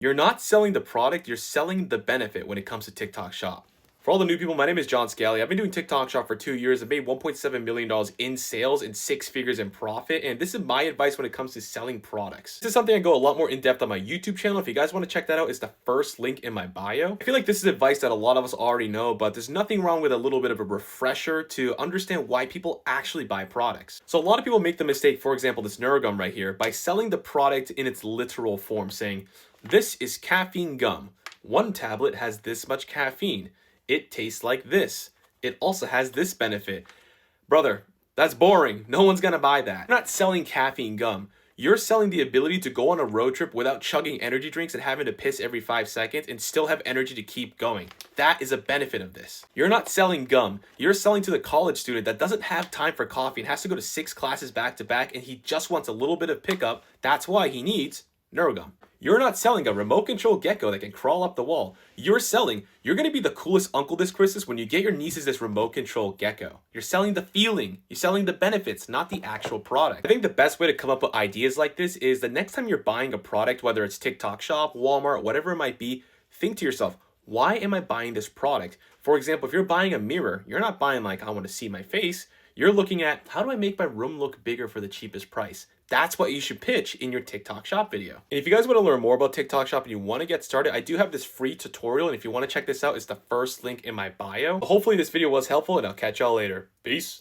You're not selling the product, you're selling the benefit when it comes to TikTok Shop. For all the new people, my name is John Scali. I've been doing TikTok Shop for 2 years. I've made $1.7 million in sales and 6 figures in profit. And this is my advice when it comes to selling products. This is something I go a lot more in depth on my YouTube channel. If you guys want to check that out, it's the first link in my bio. I feel like this is advice that a lot of us already know, but there's nothing wrong with a little bit of a refresher to understand why people actually buy products. So a lot of people make the mistake, for example, this NeuroGum right here, by selling the product in its literal form, saying, this is caffeine gum. One tablet has this much caffeine. It tastes like this. It also has this benefit. Brother, that's boring. No one's gonna buy that. You're not selling caffeine gum. You're selling the ability to go on a road trip without chugging energy drinks and having to piss every 5 seconds and still have energy to keep going. That is a benefit of this. You're not selling gum. You're selling to the college student that doesn't have time for coffee and has to go to 6 classes back to back and he just wants a little bit of pickup. That's why he needs NeuroGum. You're not selling a remote control gecko that can crawl up the wall. You're going to be the coolest uncle this Christmas when you get your nieces this remote control gecko. You're selling the feeling. You're selling the benefits, not the actual product. I think the best way to come up with ideas like this is the next time you're buying a product, whether it's TikTok Shop, Walmart, whatever it might be, think to yourself, why am I buying this product? For example, if you're buying a mirror, you're not buying like, I want to see my face. You're looking at, how do I make my room look bigger for the cheapest price? That's what you should pitch in your TikTok Shop video. And if you guys want to learn more about TikTok Shop and you want to get started, I do have this free tutorial. And if you want to check this out, it's the first link in my bio. Hopefully this video was helpful and I'll catch y'all later. Peace.